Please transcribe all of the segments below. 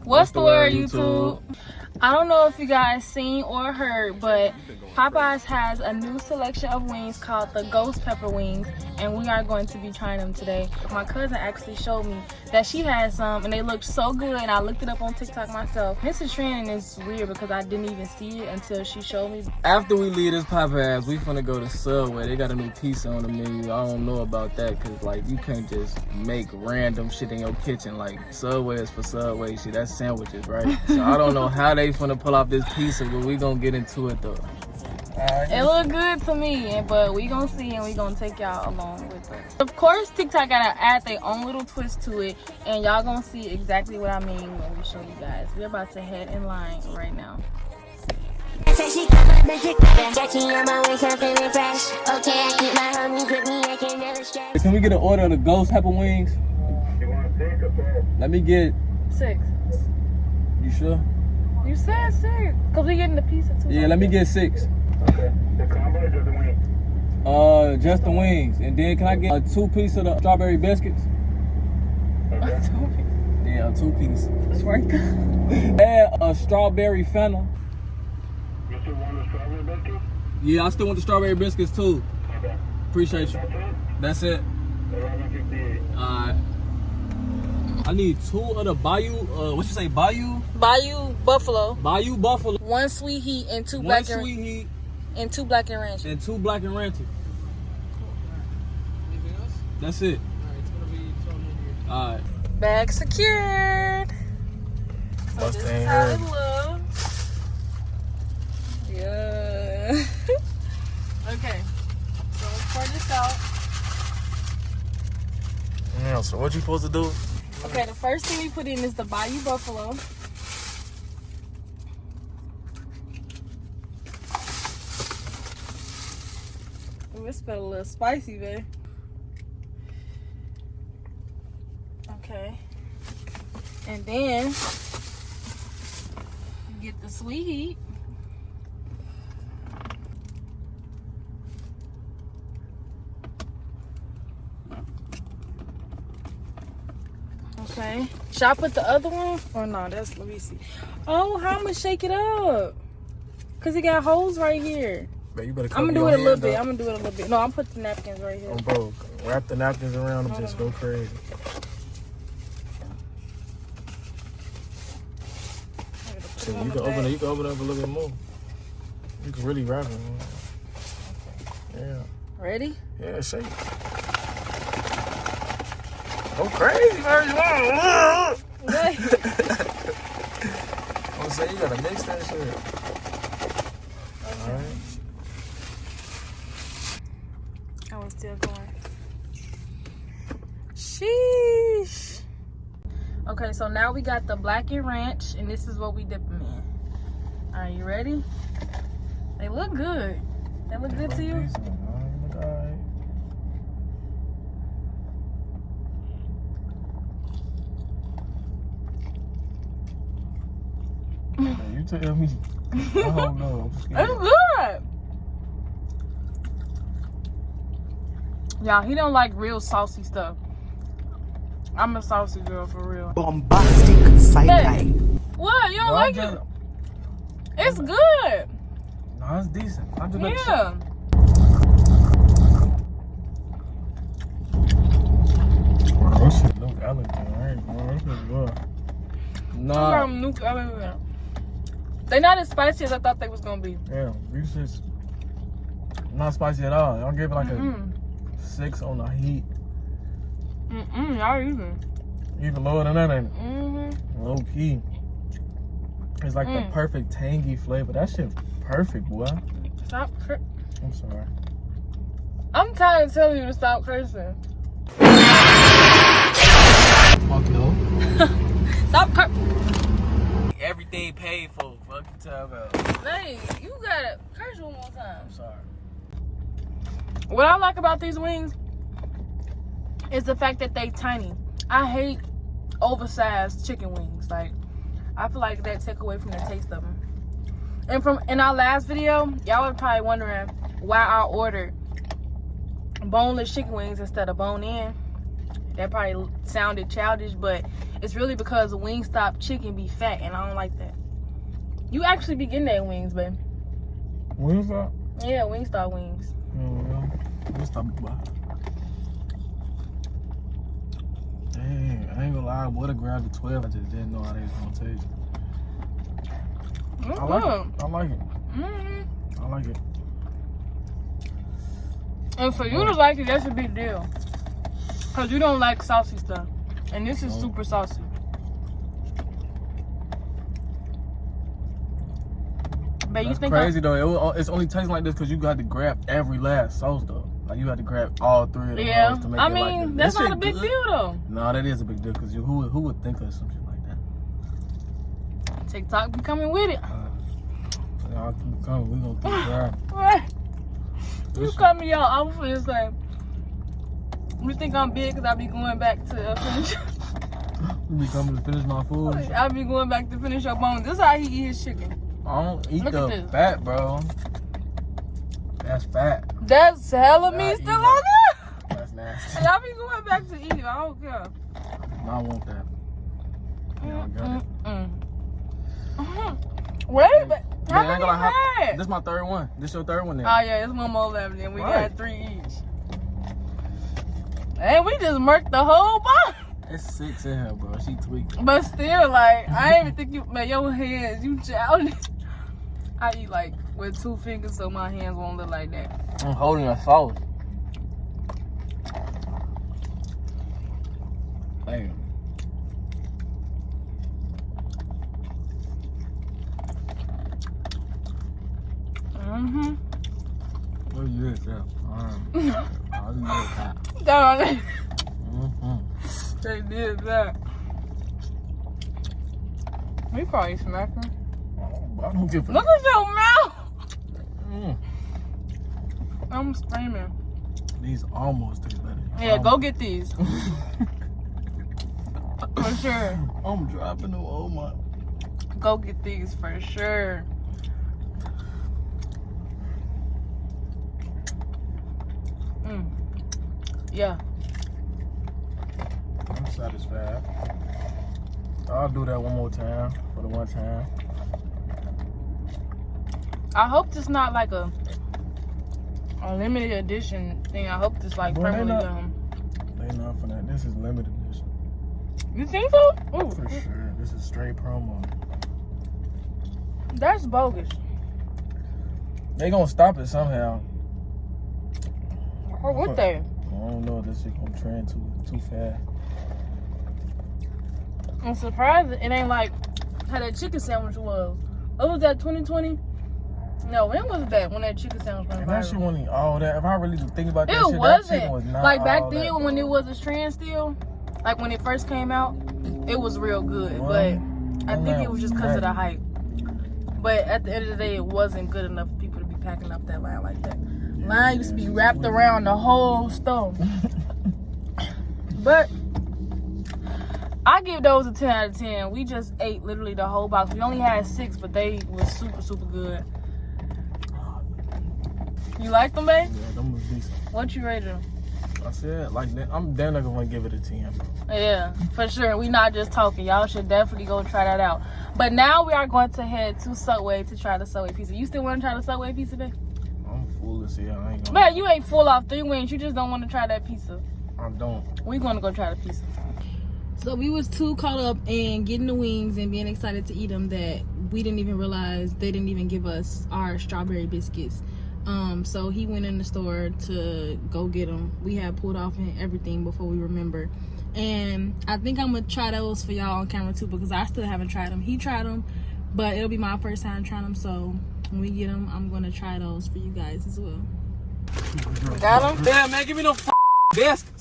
What's the word, YouTube? I don't know if you guys seen or heard, but Popeyes has a new selection of wings called the Ghost Pepper Wings, and we are going to be trying them today. My cousin actually showed me that she had some, and they looked so good, and I looked it up on TikTok myself. This is trending, and it's weird because I didn't even see it until she showed me. After we leave this Popeyes, we finna go to Subway. They got a new pizza on the menu. I don't know about that, because, like, you can't just make random shit in your kitchen. Like, Subway is for Subway shit. That's sandwiches, right? So I don't know how they finna pull off this pizza, but we gonna get into it, though. It look good to me, but we gonna see and we gonna take y'all along with us. Of course, TikTok gotta add their own little twist to it, and y'all gonna see exactly what I mean when we show you guys. We're about to head in line right now. Can we get an order of the Ghost Pepper Wings? Let me get 6. You sure? You said 6, cause we getting the pizza too. Yeah, let me get 6. Okay. The combo or just the wings? Just the wings. And then can I get a 2-piece of the strawberry biscuits? Okay. Yeah, a 2-piece. It's worth it. Add a strawberry Fanta. You still want the strawberry biscuits? Yeah, I still want the strawberry biscuits too. Okay. Appreciate you. That's it? That's it. 11:58. Alright. I need 2 of the Bayou, what you say, Bayou? Bayou Buffalo. Bayou Buffalo. 1 sweet heat and 2 1 black sweet heat and 2 black and ranch. and 2 black and ranches. Anything else? That's it. Alright, it's gonna be shown in here. Alright. Bag secured. So this is how it looks. Yeah. Okay. So let's pour this out. Yeah, so what you supposed to do? Okay, the first thing we put in is the Bayou Buffalo. Ooh, it smell a little spicy, babe. Okay. And then you get the sweet heat. Okay. Should I put the other one? Or no, that's, let me see. Oh, how I'm gonna shake it up? Cause it got holes right here. Man, you better I'm gonna do it a little bit. I'm gonna do it a little bit. No, I'm putting the napkins right here. Oh, bro, wrap the napkins around and just go crazy. So you can open it. You can open it up a little bit more. You can really wrap it. Yeah. Ready? Yeah, shake. Go crazy, man. Wait. I'm saying you gotta mix that shit. Okay. Alright. I was still going. Sheesh. Okay, so now we got the black and ranch, and this is what we dip them in. Are you ready? They look good. They look good to you? Alright. You tell me. I don't know. It's good. Y'all, he don't like real saucy stuff. I'm a saucy girl for real. Bombastic side-eye. What? You don't Well, like it? It's good. No, it's decent. I'm just Yeah. Bro, that shit look elegant, right? Bro, that shit good. Nah. They're not as spicy as I thought they was gonna be. Yeah, these shit's not spicy at all. I'll give it like a 6 on the heat. Y'all even. Even lower than that, ain't it? Low key. It's like the perfect tangy flavor. That shit perfect, boy. Stop. I'm sorry. I'm tired of telling you to stop cursing. Fuck no. Stop cursing. Everything paid for. Fuck you talking about. Hey, you gotta curse one more time. I'm sorry. What I like about these wings is the fact that they tiny. I hate oversized chicken wings. Like, I feel like that take away from the taste of them. And from in our last video, y'all were probably wondering why I ordered boneless chicken wings instead of bone-in. That probably sounded childish, but it's really because Wingstop chicken be fat, and I don't like that. You actually be getting that wings, babe. Wingstop? Yeah, Wingstop wings. Wingstop, boy. Dang, I ain't gonna lie. I would have grabbed the 12. I just didn't know how they was gonna taste. I like it. I like it. I like it. And for you to like it, that's a big deal. Because you don't like saucy stuff. And this is super saucy. But you That's think crazy though. It's only tasting like this because you got to grab every last sauce though. Like you had to grab all three of them. Yeah, to make I it mean, like this. that's This not a shit big good. deal though. No, that is a big deal because who would think of something like that? TikTok be coming with it. Y'all keep coming. We gonna keep grabbing. Right. You This cut me out. I was finna say, you think I'm big because I be going back to finish. You be coming to finish my food. I be going back to finish your bones. This is how he eat his chicken. I don't eat Look at the this. fat, bro. That's fat. That's hella Nah, meat eat still that. on there. That's nasty. And I be going back to eat it. I don't care. No, I want that. Yeah, I got it. Wait, but Yeah, how I ain't many gonna you lie. had? This my third one. This your third one then. Oh yeah, it's one more left. Then we Right. got 3 each. And we just murked the whole box. It's 6 in here, bro. She tweaking. But still, like, I ain't even think you, man, your hands, you childish. I eat like with 2 fingers so my hands won't look like that. I'm holding a sauce. Damn. Mm-hmm. What you at, yeah? I'll do that. Darn. Mm-hmm. They did that. We probably smacked him. I don't give a Look at your mouth. Mm. I'm screaming. These almost taste better. Yeah, go get these. For sure. I'm dropping them. Oh my. Go get these for sure. Yeah. I'm satisfied. I'll do that one more time for the one time. I hope it's not like a limited edition thing. I hope it's like Boy, they permanently not- They not for that. This is limited edition. You think so? Ooh, For sure. This is straight promo. that's bogus. They gonna stop it somehow. Or would they? I don't know if this shit gonna trend too fast. I'm surprised it ain't like how that chicken sandwich was. What was that, 2020? No, when was that? When that chicken sandwich went And that shit viral? wasn't all that. If I really think about that It shit, that wasn't. chicken was not Like back all then that, when bro. it was a trend still, like when it first came out, it was real good. Well, But I I'm think not it was just because of the mad. hype. But at the end of the day, it wasn't good enough for people to be packing up that line like that. Line used to be wrapped around the whole stove. But I give those a 10 out of 10. We just ate literally the whole box. We only had 6, but they was super, super good. You like them, babe? Yeah, them was decent. What you rated them? I said, like, I'm damn not gonna give it a 10, bro. Yeah, for sure. We not just talking. Y'all should definitely go try that out. But now we are going to head to Subway to try the Subway pizza. You still want to try the Subway pizza, babe? I'm full as hell. I ain't gonna. Man, you ain't full off 3 wings. You just don't want to try that pizza. I don't. We gonna go try the pizza. So we was too caught up in getting the wings and being excited to eat them that we didn't even realize they didn't even give us our strawberry biscuits. So he went in the store to go get them. We had pulled off and everything before we remember. And I think I'm gonna try those for y'all on camera too because I still haven't tried them. He tried them, but it'll be my first time trying them. So when we get them, I'm gonna try those for you guys as well. Got them? Damn, man, give me no biscuits.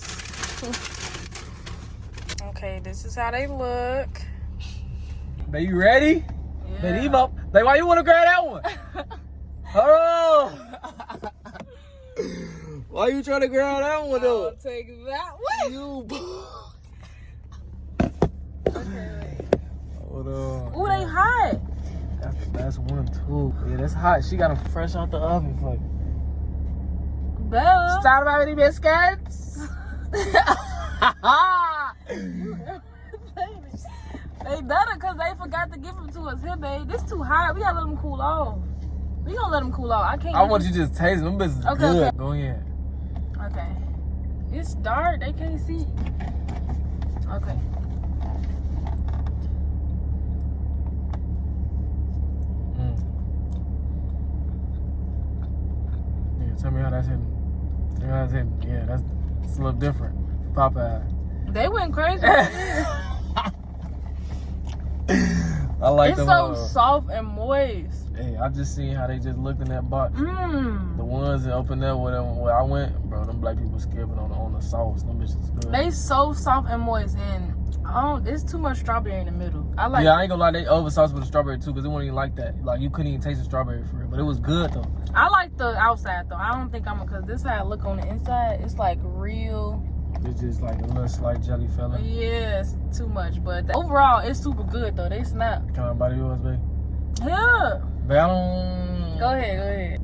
Okay, this is how they look. Babe, you ready? Yeah. Baby, Emo. Like, why you wanna grab that one? Hold on. Why you trying to grab that one though? I'll take that one. You. Okay, Hold on. ooh, they hot. That's one too. Yeah, that's hot. She got them fresh out the oven for you. Bella. Start about any biscuits? They done it because they forgot to give them to us. Here, babe. This too hot. We gotta let them cool off. We gonna let them cool off. I can't. I want you to just taste them. Them bitches Okay, good. okay. Go ahead. Okay. It's dark. They can't see. Okay. Yeah, tell me how that's hitting. Tell me how that's hitting. Yeah, that's it's a little different. Popeye. They went crazy. I like It's them. so soft and moist. Hey, I just seen how they just looked in that box. Mmm. The ones that opened up where I went, bro, them black people skipping on the sauce. Them bitches good. They so soft and moist, and it's too much strawberry in the middle. I like. Yeah, I ain't gonna lie, they oversauced with the strawberry too, because it wasn't even like that. Like, you couldn't even taste the strawberry for it, but it was good though. I like the outside though. I don't think because this how I look on the inside. It's like real. It's just like a little slight jelly fella. Yeah, it's too much, but overall, it's super good though. They snap. Can I bite yours, babe? Yeah. Babe, I don't... Go ahead.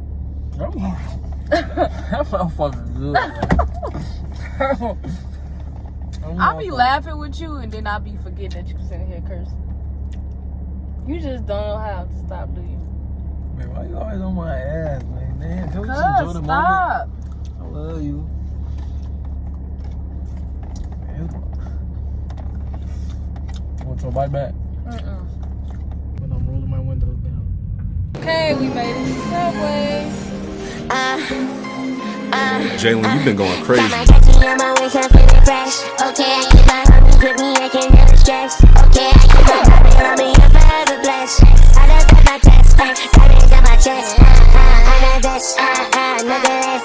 That motherfucker good, man. I'll be laughing with you, and then I'll be forgetting that you sitting here cursing. You just don't know how to stop, do you? Man, why you always on my ass, man? Damn, can we just Cuz, enjoy the stop. moment? I love you. Man, want your bite back? Mm-mm. When I'm rolling my windows down. Okay, we made it to Subway. Jamylah, you've been going crazy. Got my catchy on my waist, I'm feeling fresh. Okay, I keep my homies with me, I can never stress. Okay, I keep my poppin' on me, I'm forever blessed. I done got my test, diamonds on my chest. I'm the best, nonetheless.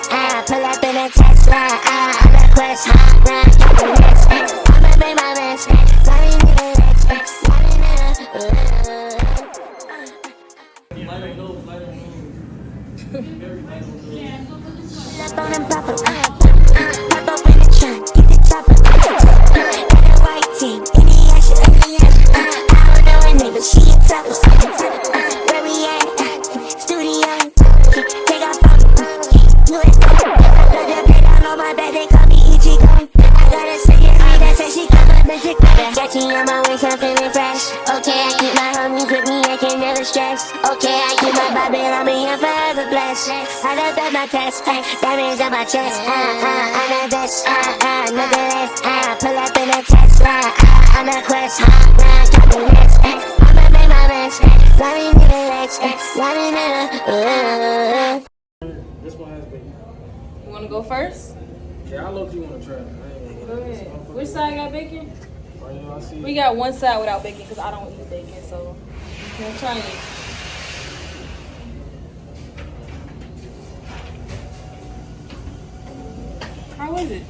Pull up in a Tesla, I'm the quest. Run, got the rest. I'ma make my best. Sliding in the rest, sliding in the Up on them pop up in the trunk, get the chopper. Got a white tee, in the action, I don't know her name, but she a topper. Where we at? Studio. Take off on US. Put the bed on my bed, they call me Ichigo. I got a second read that says she got my music. Catchy on my waist, I'm feeling fresh. Okay, I keep my homies with me, I can never stress. Okay, I keep my Bible on me, I'm forever blessed. I done done my test, diamonds on my chest. I'm the best, nonetheless. Pull up in a Tesla, I'm the quest. Run, got the rest. I'ma make my best. Sliding in the legs, sliding in the This one has bacon. You want to go first? Yeah, I low-key want to try it. I ain't Go ahead. Which side got bacon? Right now, I see. We got one side without bacon because I don't eat bacon, so you can try it. How is it?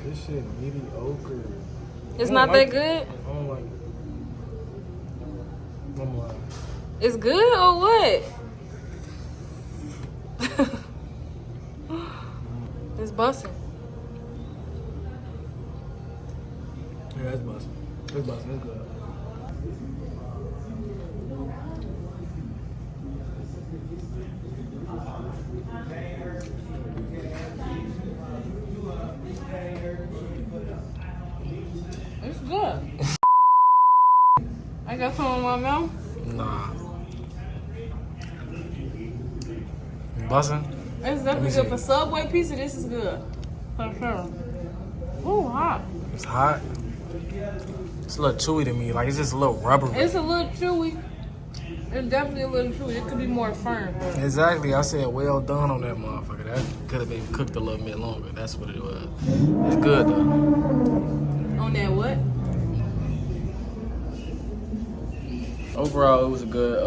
This shit mediocre. It's I not don't like that it. good? I don't like it. I'm lying. It's good or what? It's busting. Yeah, it's busting. It's busting. It's good. It's good. I got some in my mouth. Nah. Busting? It's definitely good for Subway pizza. This is good. For sure. Ooh, hot. It's hot. It's a little chewy to me. Like, it's just a little rubbery. It's a little chewy. It's definitely a little chewy. It could be more firm. Exactly. I said well done on that motherfucker. That could have been cooked a little bit longer. That's what it was. It's good, though. On that what? Overall, it was a good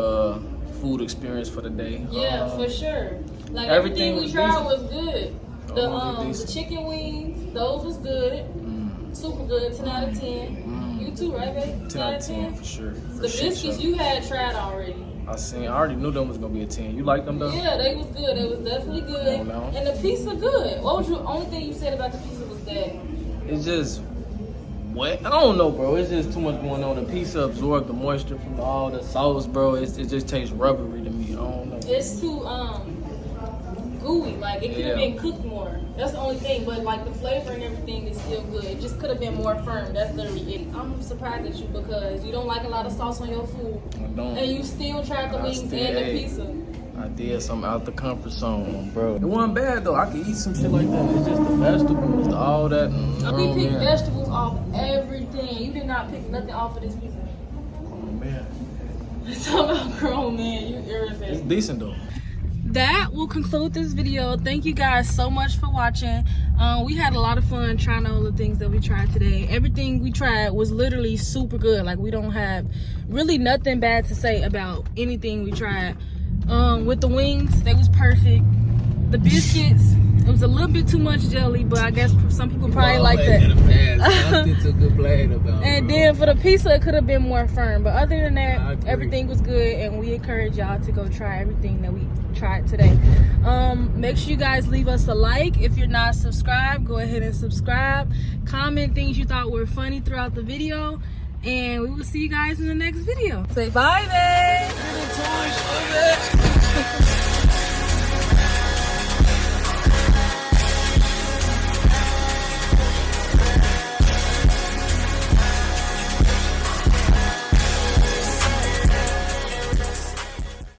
food experience for the day. Yeah, for sure. Like everything everything we was tried decent. was good. The decent. chicken wings, those was good. Super good. 10 out of 10. You too, right, babe? 10 out of 10 for sure. For The shit biscuits show. you had tried already. I already knew them was gonna be a 10. You like them though? Yeah, they was good. They was definitely good. Come on now. And the pizza good. What was your only thing you said about the pizza was that? It's just wet. I don't know, bro. It's just too much going on. The pizza absorbed the moisture from all the sauce, bro. It just tastes rubbery to me. I don't know. It's too gooey. Like it could have been cooked more. That's the only thing. But like the flavor and everything is still good. It just could have been more firm. That's literally it. I'm surprised at you because you don't like a lot of sauce on your food. I don't. And you still tried the wings and the pizza. I did something out the comfort zone, bro. It wasn't bad though. I could eat some shit like that. It's just the vegetables, all that. We picked vegetables off everything. You did not pick nothing off of this pizza. Oh man. It's all about grown man. You irritating. It's decent though. That will conclude this video. Thank you guys so much for watching. We had a lot of fun trying all the things that we tried today. Everything we tried was literally super good. Like we don't have really nothing bad to say about anything we tried. With the wings, they was perfect. The biscuits, it was a little bit too much jelly, but I guess some people probably like that. And then for the pizza, it could have been more firm. But other than that, everything was good, and we encourage y'all to go try everything that we tried today. Make sure you guys leave us a like. If you're not subscribed, go ahead and subscribe. Comment things you thought were funny throughout the video, and we will see you guys in the next video. Say bye, babe.